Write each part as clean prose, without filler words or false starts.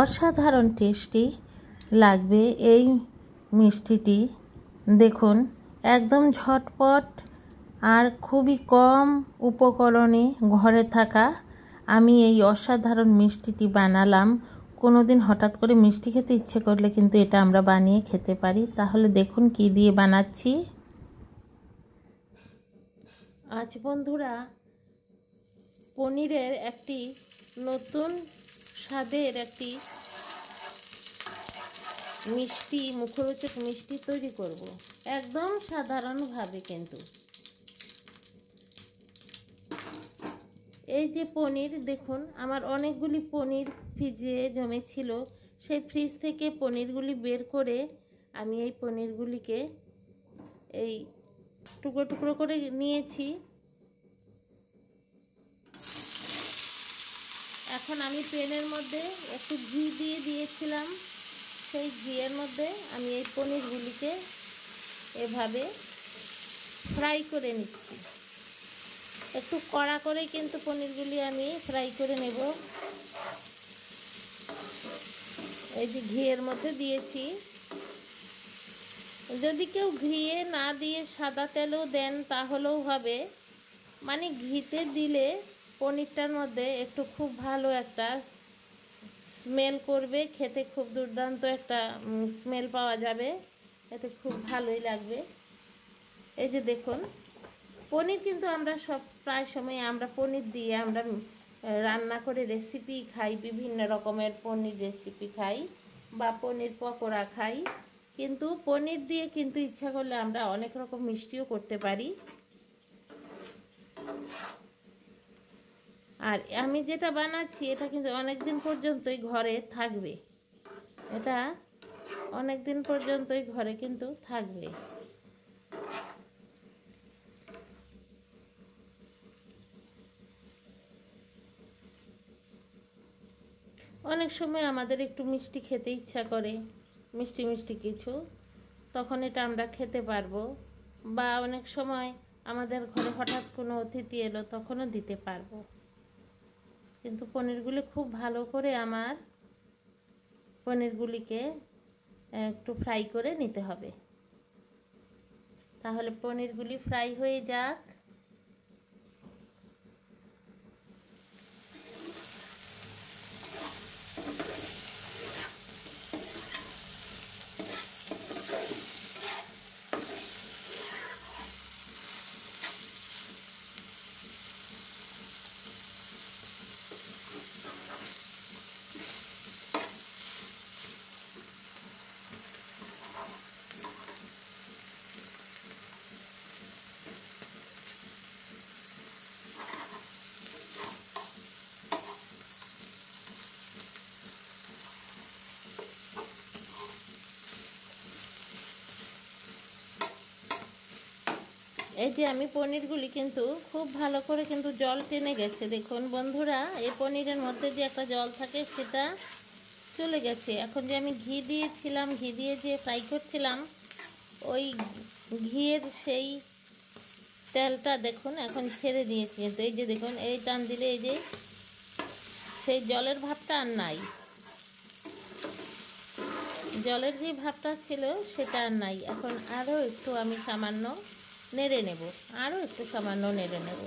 অসাধারণ টেস্টি লাগবে এই মিষ্টিটি। দেখুন একদম ঝটপট আর খুবই কম উপকরণে ঘরে থাকা আমি এই অসাধারণ মিষ্টিটি বানালাম। কোনো দিন হঠাৎ করে মিষ্টি খেতে ইচ্ছে করলে কিন্তু এটা আমরা বানিয়ে খেতে পারি। তাহলে দেখুন কি দিয়ে বানাচ্ছি। আজ বন্ধুরা পনিরের একটি নতুন স্বাদের একটি মিষ্টি, মুখরোচক মিষ্টি তৈরি করব একদম সাধারণভাবে। কিন্তু এই যে পনির দেখুন, আমার অনেকগুলি পনির ফ্রিজে জমেছিল। সেই ফ্রিজ থেকে পনিরগুলি বের করে আমি এই পনিরগুলিকে এই টুকরো টুকরো করে নিয়েছি। এখন আমি প্যানের মধ্যে একটু ঘি দিয়ে দিয়েছিলাম। সেই ঘিয়ের মধ্যে আমি এই পনিরগুলিকে এভাবে ফ্রাই করে নিচ্ছি। একটু কড়া করে কিন্তু পনিরগুলি আমি ফ্রাই করে নেব। এই যে ঘিয়ের মধ্যে দিয়েছি। যদি কেউ ঘিয়ে না দিয়ে সাদা তেলও দেন তাহলেও হবে। মানে ঘিতে দিলে পনিরটার মধ্যে একটু খুব ভালো একটা স্মেল করবে, খেতে খুব দুর্দান্ত একটা স্মেল পাওয়া যাবে, এতে খুব ভালোই লাগবে। এই যে দেখুন পনির কিন্তু আমরা প্রায় সময় আমরা পনির দিয়ে আমরা রান্না করে রেসিপি খাই, বিভিন্ন রকমের পনির রেসিপি খাই বা পনির পকোড়া খাই। কিন্তু পনির দিয়ে কিন্তু ইচ্ছা করলে আমরা অনেক রকম মিষ্টিও করতে পারি। আর আমি যেটা বানাচ্ছি এটা কিন্তু অনেক দিন পর্যন্তই ঘরে থাকবে। এটা অনেক দিন পর্যন্তই ঘরে কিন্তু থাকবে। অনেক সময় আমাদের একটু মিষ্টি খেতে ইচ্ছা করে, মিষ্টি মিষ্টি কিছু, তখন এটা আমরা খেতে পারবো। বা অনেক সময় আমাদের ঘরে হঠাৎ কোনো অতিথি এলো তখনও দিতে পারবো। কিন্তু পনিরগুলি খুব ভালো করে আমার পনিরগুলিকে একটু ফ্রাই করে নিতে হবে। তাহলে পনিরগুলি ফ্রাই হয়ে যাক। এই যে আমি পনিরগুলি কিন্তু খুব ভালো করে কিন্তু জল টেনে গেছে। দেখুন বন্ধুরা, এই পনিরের মধ্যে যে একটা জল থাকে সেটা চলে গেছে। এখন যে আমি ঘি দিয়েছিলাম, ঘি দিয়ে যে ফ্রাই করছিলাম, ওই ঘিয়ের সেই তেলটা দেখুন এখন ছেড়ে দিয়েছে। কিন্তু এই যে দেখুন, এই টান দিলে এই যে সেই জলের ভাবটা আর নাই। জলের যে ভাবটা ছিল সেটা আর নাই। এখন আরও একটু আমি সামান্য নেড়ে নেব, আরও একটু সামান্য নেড়ে নেব।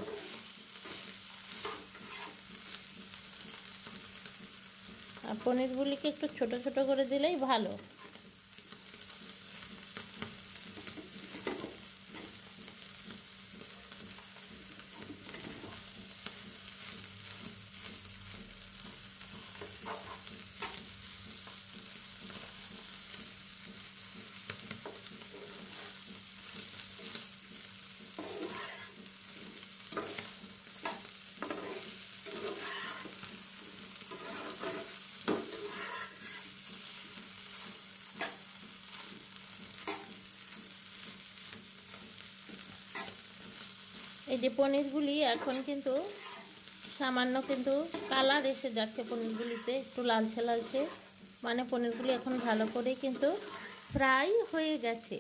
আর পনিরগুলিকে একটু ছোট ছোট করে দিলেই ভালো। এই যে পনিরগুলি এখন কিন্তু সামান্য কিন্তু কালার এসে যাচ্ছে পনিরগুলিতে, একটু লালচে লালচে, মানে পনিরগুলি এখন ভালো করে কিন্তু ফ্রাই হয়ে গেছে।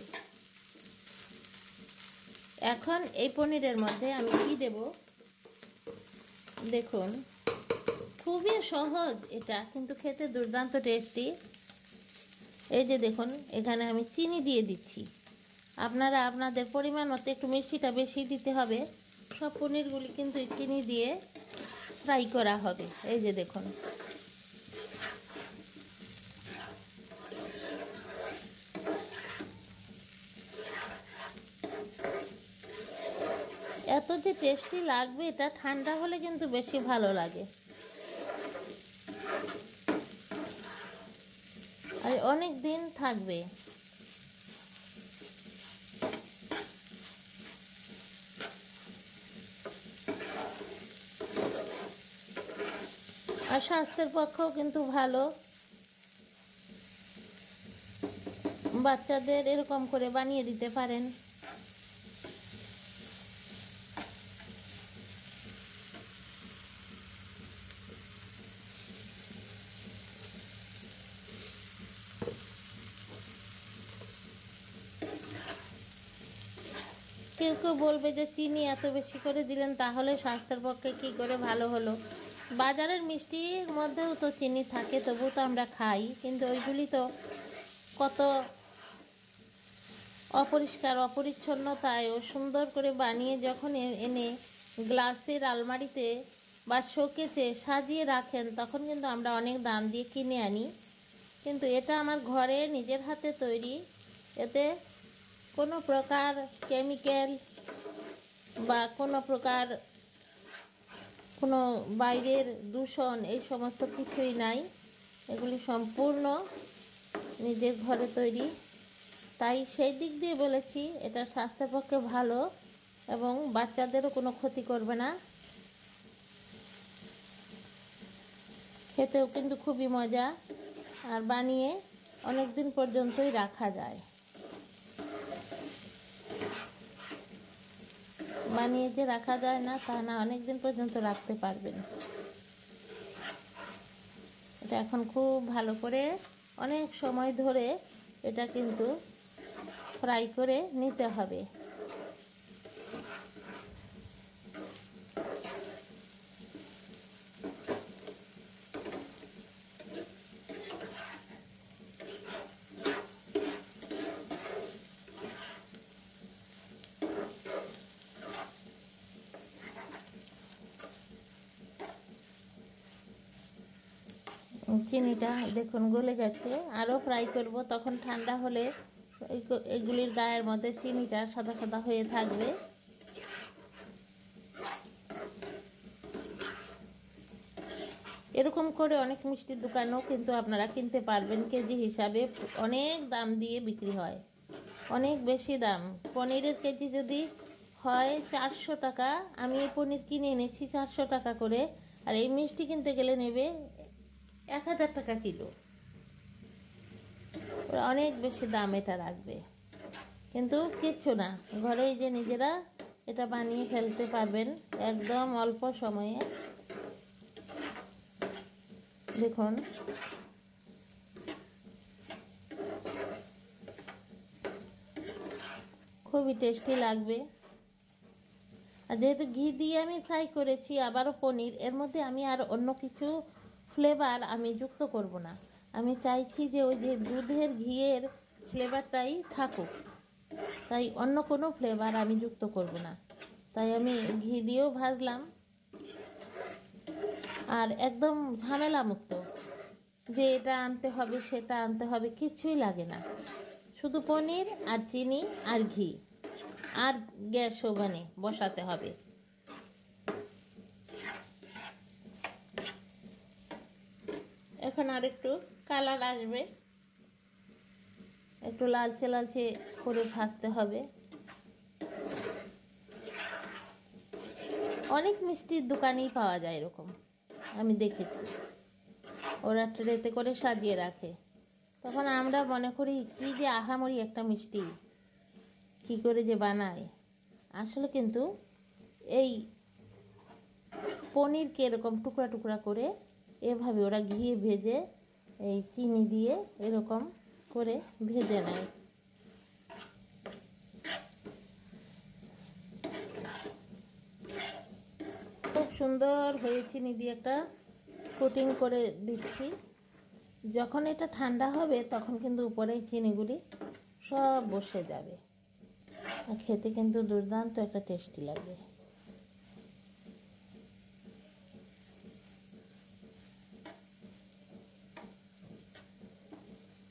এখন এই পনিরের মধ্যে আমি কি দেব দেখুন, খুবই সহজ এটা, কিন্তু খেতে দুর্দান্ত টেস্টি। এই যে দেখুন, এখানে আমি চিনি দিয়ে দিচ্ছি। আপনারা আপনাদের পরিমাণ মতো একটু মিষ্টিটা বেশি দিতে হবে। সব পনিরগুলি কিন্তু চিনি দিয়ে ফ্রাই করা হবে। এই যে দেখুন, এত যে টেস্টি লাগবে, এটা ঠান্ডা হলে কিন্তু বেশি ভালো লাগে, আর অনেক দিন থাকবে। আর স্বাস্থ্যের পক্ষেও কিন্তু ভালো। বাচ্চাদের এরকম করে বানিয়ে দিতে পারেন। কেউ কেউ বলবে যে চিনি এত বেশি করে দিলেন, তাহলে স্বাস্থ্যের পক্ষে কী করে ভালো হলো। বাজারের মিষ্টির মধ্যেও তো চিনি থাকে, তবু তো আমরা খাই, কিন্তু ওইগুলি তো কত অপরিষ্কার অপরিচ্ছন্নতায় ও সুন্দর করে বানিয়ে যখন এনে গ্লাসের আলমারিতে বা শোকেসে সাজিয়ে রাখেন, তখন কিন্তু আমরা অনেক দাম দিয়ে কিনে আনি। কিন্তু এটা আমার ঘরে নিজের হাতে তৈরি, এতে কোনো প্রকার কেমিক্যাল বা কোনো প্রকার কোনো বাইরের দূষণ এই সমস্ত কিছুই নাই। এগুলি সম্পূর্ণ নিজের ঘরে তৈরি। তাই সেই দিক দিয়ে বলেছি এটা স্বাস্থ্যের পক্ষে ভালো এবং বাচ্চাদেরও কোনো ক্ষতি করবে না। খেতেও কিন্তু খুবই মজা, আর বানিয়ে অনেক দিন পর্যন্তই রাখা যায়। বানিয়ে যে রাখা যায় না তা না, অনেক দিন পর্যন্ত রাখতে পারবেন। এটা এখন খুব ভালো করে অনেক সময় ধরে এটা কিন্তু ফ্রাই করে নিতে হবে। চিনিটা দেখুন গলে গেছে, আরও ফ্রাই করব, তখন ঠান্ডা হলে এগুলির গায়ের মধ্যে চিনিটা সাদা সাদা হয়ে থাকবে। এরকম করে অনেক মিষ্টির দোকানেও কিন্তু আপনারা কিনতে পারবেন, কেজি হিসাবে অনেক দাম দিয়ে বিক্রি হয়, অনেক বেশি দাম। পনিরের কেজি যদি হয় 400 টাকা, আমি এই পনির কিনে এনেছি 400 টাকা করে, আর এই মিষ্টি কিনতে গেলে নেবে 1000 টাকা কিলো। ওরা অনেক বেশি দাম এটা রাখবে, কিন্তু কিচ্ছু না, ঘরেই যে নিজেরা এটা বানিয়ে ফেলতে পারবেন একদম অল্প সময়ে। দেখুন, খুবই টেস্টি লাগবে। আর যেহেতু ঘি দিয়ে আমি ফ্রাই করেছি, আবারও পনির, এর মধ্যে আমি আর অন্য কিছু ফ্লেভার আমি যুক্ত করব না। আমি চাইছি যে ওই যে দুধের ঘিয়ের ফ্লেভারটাই থাকুক, তাই অন্য কোনো ফ্লেভার আমি যুক্ত করব না। তাই আমি ঘি দিয়েও ভাজলাম, আর একদম ঝামেলা মুক্ত, যে এটা আনতে হবে সেটা আনতে হবে কিছুই লাগে না। শুধু পনির আর চিনি আর ঘি, আর গ্যাস ওভেনে বসাতে হবে। এখন আর একটু কালার আসবে, একটু লালচে লালচে করে ভাজতে হবে। অনেক মিষ্টির দোকানেই পাওয়া যায় এরকম, আমি দেখেছি, ওরা ট্রেতে করে সাজিয়ে রাখে। তখন আমরা মনে করি কী যে আহামরি একটা মিষ্টি, কী করে যে বানায়। আসলে কিন্তু এই পনিরকে এরকম টুকরা টুকরা করে এভাবে ওরা ঘিয়ে ভেজে এই চিনি দিয়ে এরকম করে ভেজে নেয়। খুব সুন্দর হয়ে চিনি দিয়ে একটা কোটিং করে দিচ্ছি। যখন এটা ঠান্ডা হবে তখন কিন্তু উপরে চিনিগুলি সব বসে যাবে, আর খেতে কিন্তু দুর্দান্ত একটা টেস্টি লাগবে।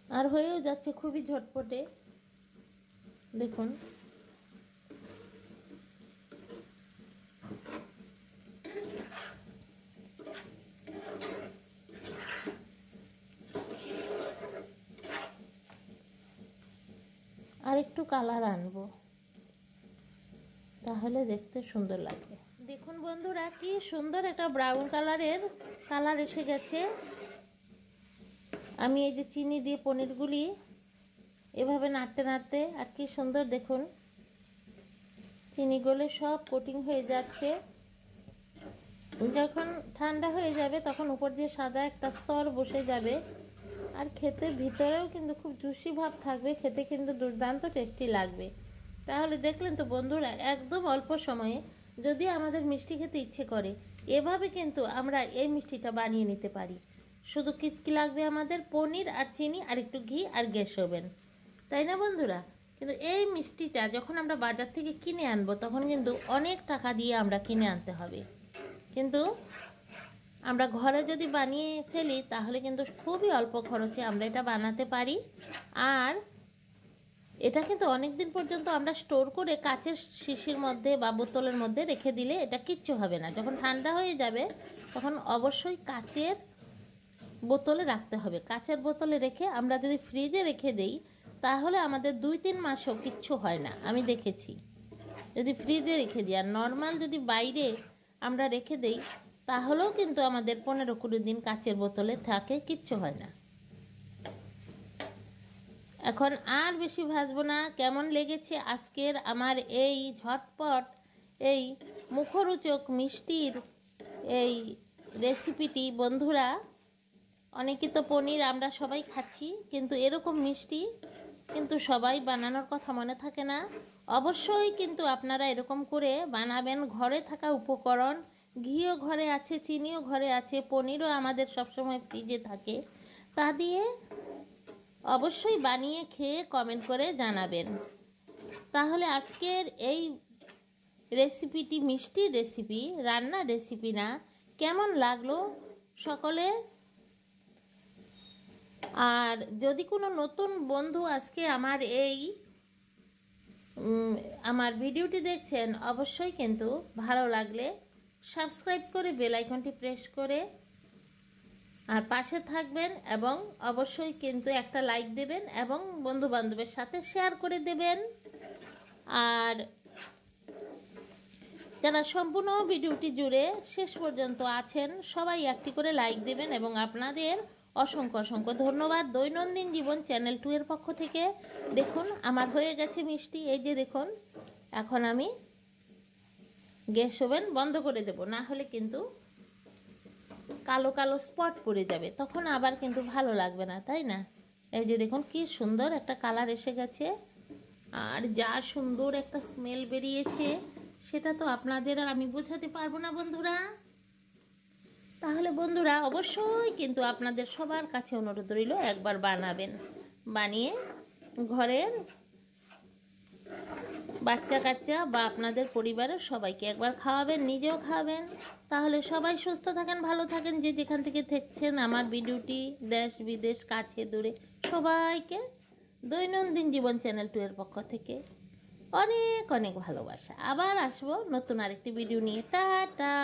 আর হয়েও যাচ্ছে খুবই ঝটপটে, দেখুন। আর একটু কালার আনবো, তাহলে দেখতে সুন্দর লাগবে। দেখুন বন্ধুরা, কি সুন্দর একটা ব্রাউন কালার এসে গেছে। আমি এই যে চিনি দিয়ে পনিরগুলি এভাবে নাড়তে নাড়তে, আর কি সুন্দর দেখুন, চিনি গলে সব কোটিং হয়ে যাচ্ছে। যখন ঠান্ডা হয়ে যাবে তখন উপর দিয়ে সাদা একটা স্তর বসে যাবে, আর খেতে ভিতরেও কিন্তু খুব জুসি ভাব থাকবে, খেতে কিন্তু দুর্দান্ত টেস্টি লাগবে। তাহলে দেখলেন তো বন্ধুরা, একদম অল্প সময়ে যদি আমাদের মিষ্টি খেতে ইচ্ছে করে, এভাবে কিন্তু আমরা এই মিষ্টিটা বানিয়ে নিতে পারি। শুধু কি লাগবে আমাদের? পনির আর চিনি আর একটু ঘি আর গ্যাস ওভেন, তাই না বন্ধুরা? কিন্তু এই মিষ্টিটা যখন আমরা বাজার থেকে কিনে আনবো তখন কিন্তু অনেক টাকা দিয়ে আমরা কিনে আনতে হবে, কিন্তু আমরা ঘরে যদি বানিয়ে ফেলি তাহলে কিন্তু খুবই অল্প খরচে আমরা এটা বানাতে পারি। আর এটা কিন্তু অনেক দিন পর্যন্ত আমরা স্টোর করে কাচের শিশির মধ্যে বা বোতলের মধ্যে রেখে দিলে এটা কিচ্ছু হবে না। যখন ঠান্ডা হয়ে যাবে তখন অবশ্যই কাচের বোতলে রাখতে হবে। কাচের বোতলে রেখে আমরা যদি ফ্রিজে রেখে দেই তাহলে আমাদের 2-3 মাসও কিচ্ছু হয় না, আমি দেখেছি। যদি ফ্রিজে রেখে দিই, আর নর্মাল যদি বাইরে আমরা রেখে দেই তাহলেও কিন্তু আমাদের 15-20 দিন কাচের বোতলে থাকে, কিচ্ছু হয় না। এখন আর বেশি ভাজবো না। কেমন লেগেছে আজকের আমার এই ঝটপট এই মুখরোচক মিষ্টির এই রেসিপিটি বন্ধুরা? অনেকে তো পনির আমরা সবাই খাচ্ছি, কিন্তু এরকম মিষ্টি কিন্তু সবাই বানানোর কথা মনে থাকে না। অবশ্যই কিন্তু আপনারা এরকম করে বানাবেন। ঘরে থাকা উপকরণ, ঘিও ঘরে আছে, চিনিও ঘরে আছে, পনিরও আমাদের সবসময় ফ্রিজে থাকে, তা দিয়ে অবশ্যই বানিয়ে খেয়ে কমেন্ট করে জানাবেন। তাহলে আজকের এই রেসিপিটি মিষ্টির রেসিপি, রান্নার রেসিপি না, কেমন লাগলো সকলে? আর যদি কোনো নতুন বন্ধু আজকে আমার ভিডিওটি দেখছেন, অবশ্যই কিন্তু ভালো লাগলে সাবস্ক্রাইব করে বেল আইকনটি প্রেস করে আর পাশে থাকবেন, এবং অবশ্যই কিন্তু একটা লাইক দেবেন এবং বন্ধু বান্ধবের সাথে শেয়ার করে দেবেন। আর যারা সম্পূর্ণ ভিডিওটি জুড়ে শেষ পর্যন্ত আছেন সবাই একটি করে লাইক দেবেন, এবং আপনাদের অসংখ্য অসংখ্য ধন্যবাদ। দৈনন্দিন জীবন চ্যানেল 2 এর পক্ষ থেকে। দেখুন আমার হয়ে গেছে মিষ্টি, এই যে দেখুন। এখন আমি গ্যাস ওভেন বন্ধ করে দেব, না হলে কিন্তু কালো কালো স্পট পড়ে যাবে, তখন আবার কিন্তু ভালো লাগবে না, তাই না? এই যে দেখুন কি সুন্দর একটা কালার এসে গেছে, আর যা সুন্দর একটা স্মেল বেরিয়েছে সেটা তো আপনাদের আর আমি বোঝাতে পারবো না বন্ধুরা। তাহলে বন্ধুরা অবশ্যই কিন্তু আপনাদের সবার কাছে অনুরোধ রইল, একবার বানাবেন, বানিয়ে ঘরের বাচ্চা কাচ্চা বা আপনাদের পরিবারের সবাইকে একবার খাওয়াবেন, নিজেও খাওয়াবেন। তাহলে সবাই সুস্থ থাকেন, ভালো থাকেন। যে যেখান থেকে দেখছেন আমার ভিডিওটি, দেশ বিদেশ কাছে দূরে, সবাইকে দৈনন্দিন জীবন চ্যানেল 2 এর পক্ষ থেকে অনেক অনেক ভালোবাসা। আবার আসবো নতুন আরেকটি ভিডিও নিয়ে। টাটা।